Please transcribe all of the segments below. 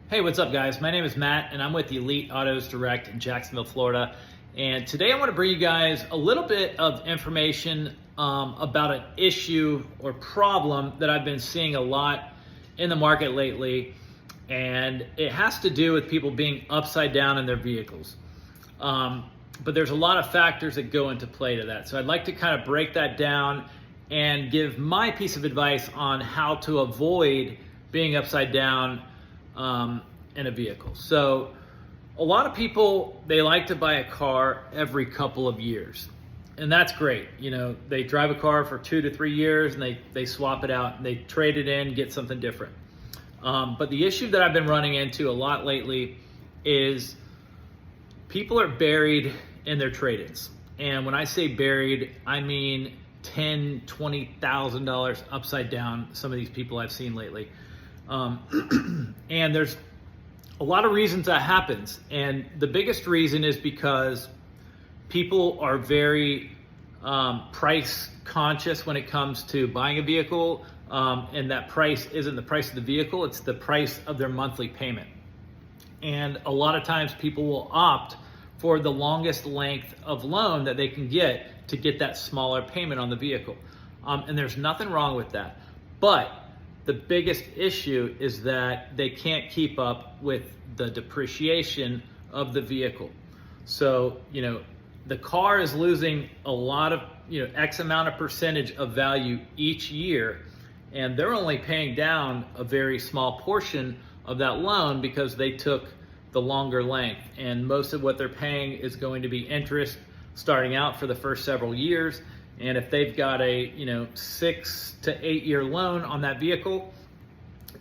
Hey, what's up, guys? My name is Matt, and I'm with Elite Autos Direct in Jacksonville, Florida. And today I want to bring you guys a little bit of information about an issue or problem that I've been seeing a lot in the market lately. And it has to do with people being upside down in their vehicles. But there's a lot of factors that go into play to that. So I'd like to kind of break that down and give my piece of advice on how to avoid being upside down in a vehicle. So a lot of people, they like to buy a car every couple of years, and that's great. You know, they drive a car for 2 to 3 years and they swap it out and they trade it in, get something different. But the issue that I've been running into a lot lately is people are buried in their trade-ins. And when I say buried, I mean $10,000-$20,000 upside down. Some of these people I've seen lately. And there's a lot of reasons that happens. And the biggest reason is because people are very price conscious when it comes to buying a vehicle. And that price isn't the price of the vehicle, it's the price of their monthly payment. And a lot of times people will opt for the longest length of loan that they can get to get that smaller payment on the vehicle. And there's nothing wrong with that. But the biggest issue is that they can't keep up with the depreciation of the vehicle. So, the car is losing a lot of, X amount of percentage of value each year, and they're only paying down a very small portion of that loan because they took the longer length. And most of what they're paying is going to be interest starting out for the first several years. And if they've got a 6 to 8 year loan on that vehicle,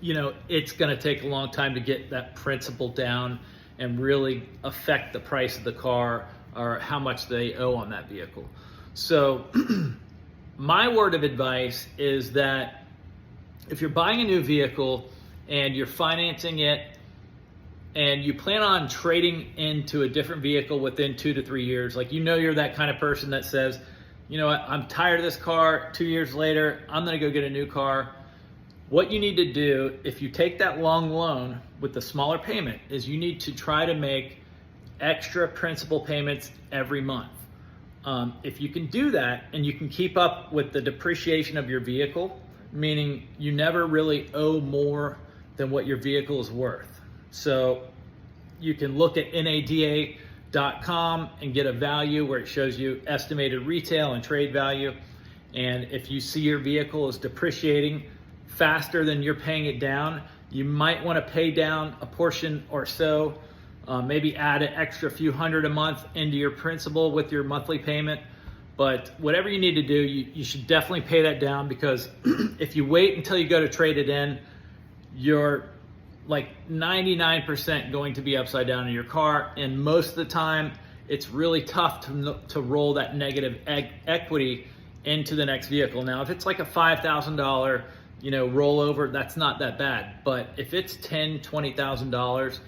it's going to take a long time to get that principal down and really affect the price of the car or how much they owe on that vehicle. So my word of advice is that if you're buying a new vehicle and you're financing it and you plan on trading into a different vehicle within 2 to 3 years, you're that kind of person that says, you know what, I'm tired of this car. 2 years later, I'm gonna go get a new car. What you need to do, if you take that long loan with the smaller payment, is you need to try to make extra principal payments every month. If you can do that and you can keep up with the depreciation of your vehicle, meaning you never really owe more than what your vehicle is worth. So you can look at NADA.com and get a value where it shows you estimated retail and trade value. And if you see your vehicle is depreciating faster than you're paying it down, you might want to pay down a portion or so, maybe add an extra few hundred a month into your principal with your monthly payment. But whatever you need to do, you should definitely pay that down, because if you wait until you go to trade it in, you're like 99% going to be upside down in your car. And most of the time, it's really tough to roll that negative equity into the next vehicle. Now, if it's like a $5,000, rollover, that's not that bad. But if it's $10,000, $20,000,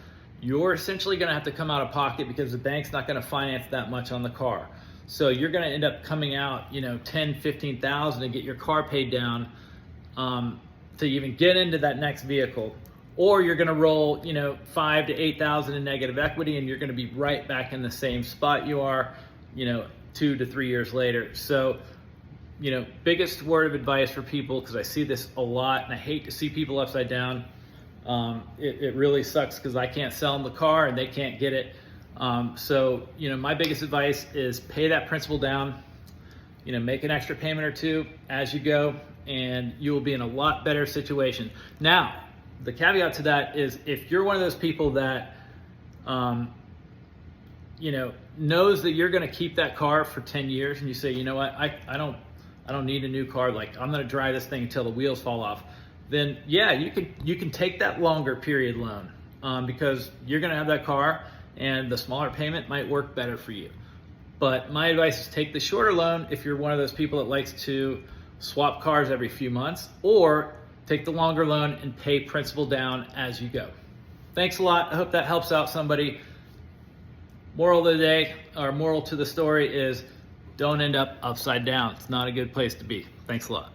you're essentially gonna have to come out of pocket because the bank's not gonna finance that much on the car. So you're gonna end up coming out, $10,000, $15,000 to get your car paid down to even get into that next vehicle. Or you're gonna roll, $5,000 to $8,000 in negative equity, and you're gonna be right back in the same spot you are, 2 to 3 years later. So, biggest word of advice for people, because I see this a lot and I hate to see people upside down. It really sucks because I can't sell them the car and they can't get it. So, my biggest advice is pay that principal down, make an extra payment or two as you go, and you will be in a lot better situation. Now, the caveat to that is if you're one of those people that, knows that you're going to keep that car for 10 years and you say, you know what, I don't need a new car. I'm going to drive this thing until the wheels fall off. Then yeah, you can take that longer period loan because you're going to have that car and the smaller payment might work better for you. But my advice is take the shorter loan if you're one of those people that likes to swap cars every few months, or take the longer loan and pay principal down as you go. Thanks a lot. I hope that helps out somebody. Moral of the day, or moral to the story, is don't end up upside down. It's not a good place to be. Thanks a lot.